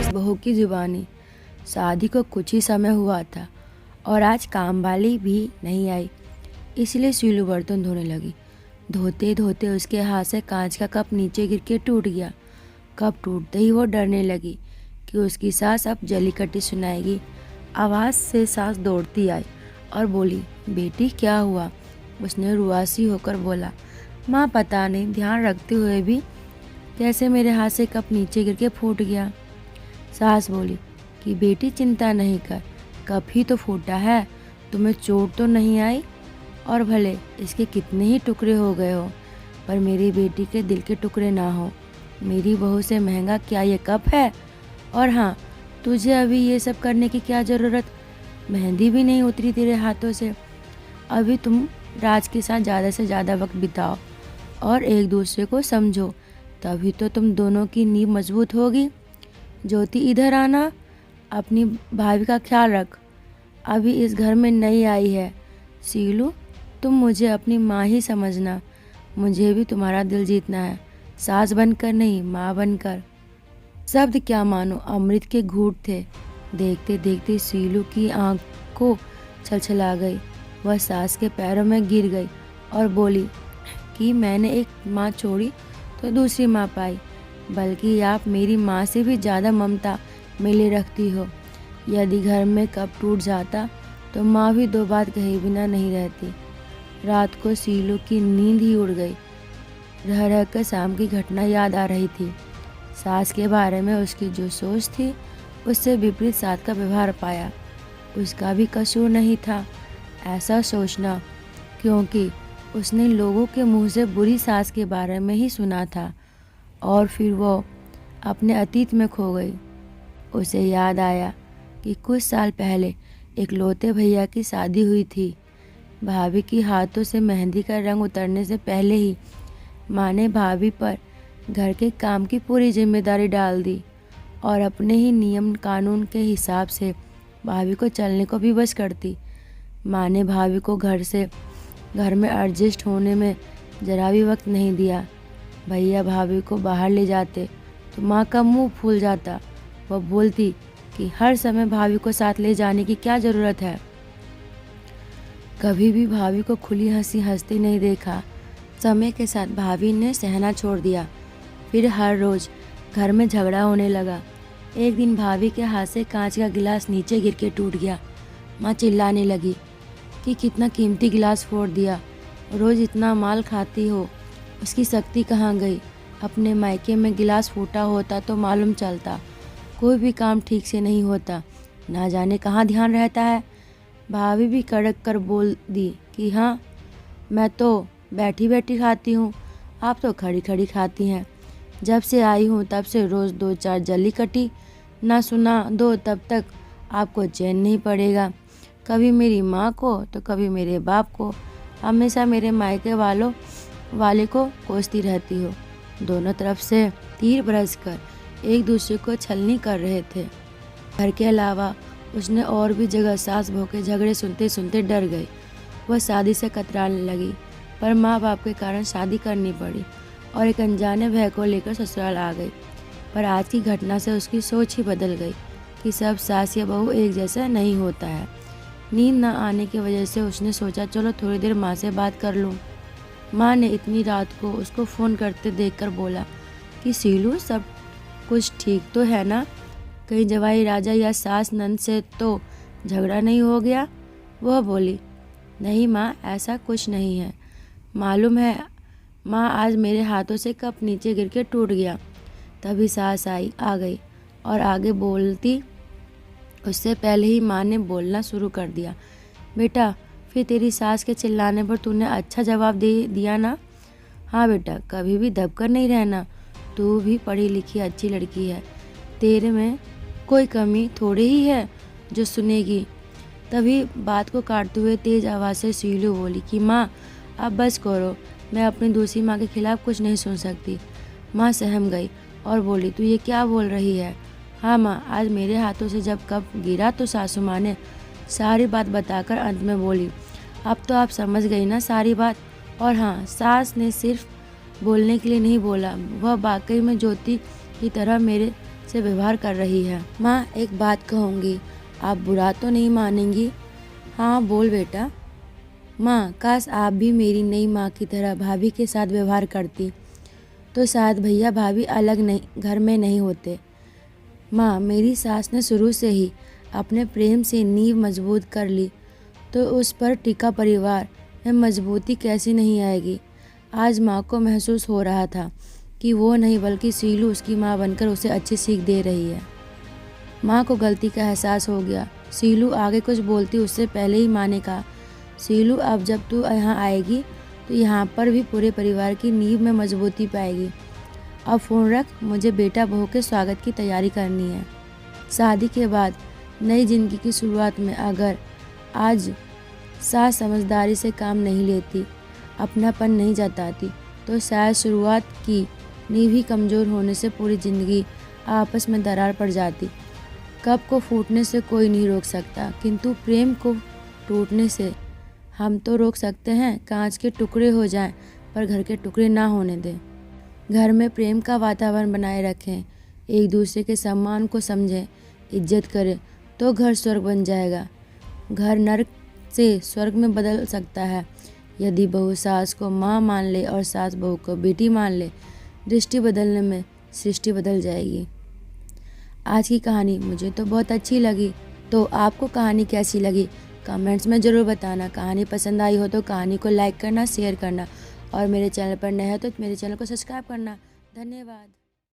सास बहू की जुबानी। शादी को कुछ ही समय हुआ था और आज काम वाली भी नहीं आई, इसलिए सीलू बर्तन धोने लगी। धोते धोते उसके हाथ से कांच का कप नीचे गिर के टूट गया। कप टूटते ही वो डरने लगी कि उसकी सास अब जलीकट्टी सुनाएगी। आवाज़ से सास दौड़ती आई और बोली, बेटी क्या हुआ? उसने रुआसी होकर बोला, माँ पता नहीं, ध्यान रखते हुए भी कैसे मेरे हाथ से कप नीचे गिर के फूट गया। सास बोली कि बेटी चिंता नहीं कर, कप ही तो फूटा है, तुम्हें चोट तो नहीं आई। और भले इसके कितने ही टुकड़े हो गए हो, पर मेरी बेटी के दिल के टुकड़े ना हो। मेरी बहू से महंगा क्या ये कप है? और हाँ, तुझे अभी ये सब करने की क्या ज़रूरत? मेहंदी भी नहीं उतरी तेरे हाथों से। अभी तुम राज के साथ ज़्यादा से ज़्यादा वक्त बिताओ और एक दूसरे को समझो, तभी तो तुम दोनों की नींव मजबूत होगी। ज्योति, इधर आना, अपनी भाभी का ख्याल रख, अभी इस घर में नई आई है। सीलू, तुम मुझे अपनी माँ ही समझना, मुझे भी तुम्हारा दिल जीतना है, सास बनकर नहीं, माँ बनकर। शब्द क्या मानो अमृत के घूंट थे। देखते देखते सीलू की आंखों छलछला गई। वह सास के पैरों में गिर गई और बोली कि मैंने एक माँ छोड़ी तो दूसरी माँ पाई, बल्कि आप मेरी माँ से भी ज़्यादा ममता मेले रखती हो। यदि घर में कप टूट जाता तो माँ भी दो बात कहे बिना नहीं रहती। रात को सीलू की नींद ही उड़ गई। रह रह कर शाम की घटना याद आ रही थी। सास के बारे में उसकी जो सोच थी, उससे विपरीत सास का व्यवहार पाया। उसका भी कसूर नहीं था ऐसा सोचना, क्योंकि उसने लोगों के मुंह से बुरी सास के बारे में ही सुना था और फिर वो अपने अतीत में खो गई। उसे याद आया कि कुछ साल पहले एक लौते भैया की शादी हुई थी। भाभी की हाथों से मेहंदी का रंग उतरने से पहले ही माँ ने भाभी पर घर के काम की पूरी जिम्मेदारी डाल दी और अपने ही नियम कानून के हिसाब से भाभी को चलने को भी बस करती। माँ ने भाभी को घर में एडजस्ट होने में ज़रा भी वक्त नहीं दिया। भैया भाभी को बाहर ले जाते तो माँ का मुंह फूल जाता। वह बोलती कि हर समय भाभी को साथ ले जाने की क्या ज़रूरत है। कभी भी भाभी को खुली हंसी हंसती नहीं देखा। समय के साथ भाभी ने सहना छोड़ दिया। फिर हर रोज़ घर में झगड़ा होने लगा। एक दिन भाभी के हाथ से कांच का गिलास नीचे गिर के टूट गया। माँ चिल्लाने लगी कि कितना कीमती गिलास फोड़ दिया, रोज़ इतना माल खाती हो, उसकी शक्ति कहाँ गई? अपने मायके में गिलास फूटा होता तो मालूम चलता। कोई भी काम ठीक से नहीं होता, ना जाने कहाँ ध्यान रहता है। भाभी भी कड़क कर बोल दी कि हाँ, मैं तो बैठी बैठी खाती हूँ, आप तो खड़ी खड़ी खाती हैं। जब से आई हूँ तब से रोज़ 2-4 जली कटी ना सुना दो, तब तक आपको चैन नहीं पड़ेगा। कभी मेरी माँ को तो कभी मेरे बाप को, हमेशा मेरे मायके वाले को कोसती रहती हो। दोनों तरफ से तीर बरस कर एक दूसरे को छलनी कर रहे थे। घर के अलावा उसने और भी जगह सास बहू के झगड़े सुनते सुनते डर गई। वह शादी से कतराने लगी, पर माँ बाप के कारण शादी करनी पड़ी और एक अनजाने भय को लेकर ससुराल आ गई। पर आज की घटना से उसकी सोच ही बदल गई कि सब सास या बहू एक जैसा नहीं होता है। नींद न आने की वजह से उसने सोचा, चलो थोड़ी देर माँ से बात कर लूँ। माँ ने इतनी रात को उसको फ़ोन करते देखकर बोला कि सीलू, सब कुछ ठीक तो है ना? कहीं जवाई राजा या सास नंद से तो झगड़ा नहीं हो गया? वह बोली, नहीं माँ, ऐसा कुछ नहीं है। मालूम है माँ, आज मेरे हाथों से कप नीचे गिर के टूट गया। तभी सास आ गई और आगे बोलती उससे पहले ही माँ ने बोलना शुरू कर दिया, बेटा, फिर तेरी सास के चिल्लाने पर तूने अच्छा जवाब दे दिया ना? हाँ बेटा, कभी भी दबकर नहीं रहना, तू भी पढ़ी लिखी अच्छी लड़की है, तेरे में कोई कमी थोड़ी ही है जो सुनेगी। तभी बात को काटते हुए तेज आवाज़ से सीलू बोली कि माँ, अब बस करो, मैं अपनी दूसरी माँ के खिलाफ कुछ नहीं सुन सकती। माँ सहम गई और बोली, तू ये क्या बोल रही है? हाँ माँ, आज मेरे हाथों से जब कप गिरा तो सासू माँ ने सारी बात बताकर अंत में बोली, अब तो आप समझ गई ना सारी बात। और हाँ, सास ने सिर्फ बोलने के लिए नहीं बोला, वह वाकई में ज्योति की तरह मेरे से व्यवहार कर रही है। माँ, एक बात कहूँगी, आप बुरा तो नहीं मानेंगी? हाँ बोल बेटा। माँ, काश आप भी मेरी नई माँ की तरह भाभी के साथ व्यवहार करती तो शायद भैया भाभी अलग नहीं घर में नहीं होते। माँ, मेरी सास ने शुरू से ही अपने प्रेम से नींव मजबूत कर ली तो उस पर टिका परिवार में मजबूती कैसी नहीं आएगी। आज माँ को महसूस हो रहा था कि वो नहीं बल्कि शीलू उसकी माँ बनकर उसे अच्छी सीख दे रही है। माँ को गलती का एहसास हो गया। शीलू आगे कुछ बोलती उससे पहले ही माँ ने कहा, शीलू, अब जब तू यहाँ आएगी तो यहाँ पर भी पूरे परिवार की नींव में मजबूती पाएगी। अब फ़ोन रख, मुझे बेटा बहू के स्वागत की तैयारी करनी है। शादी के बाद नई जिंदगी की शुरुआत में अगर आज सास समझदारी से काम नहीं लेती, अपनापन नहीं जताती तो शायद शुरुआत की नींव ही कमज़ोर होने से पूरी ज़िंदगी आपस में दरार पड़ जाती। कप को फूटने से कोई नहीं रोक सकता, किंतु प्रेम को टूटने से हम तो रोक सकते हैं। कांच के टुकड़े हो जाएं पर घर के टुकड़े ना होने दें। घर में प्रेम का वातावरण बनाए रखें, एक दूसरे के सम्मान को समझें, इज्जत करें तो घर स्वर्ग बन जाएगा। घर नर्क से स्वर्ग में बदल सकता है यदि बहू सास को माँ मान ले और सास बहू को बेटी मान ले। दृष्टि बदलने में सृष्टि बदल जाएगी। आज की कहानी मुझे तो बहुत अच्छी लगी, तो आपको कहानी कैसी लगी कमेंट्स में ज़रूर बताना। कहानी पसंद आई हो तो कहानी को लाइक करना, शेयर करना और मेरे चैनल पर नए हो तो मेरे चैनल को सब्सक्राइब करना। धन्यवाद।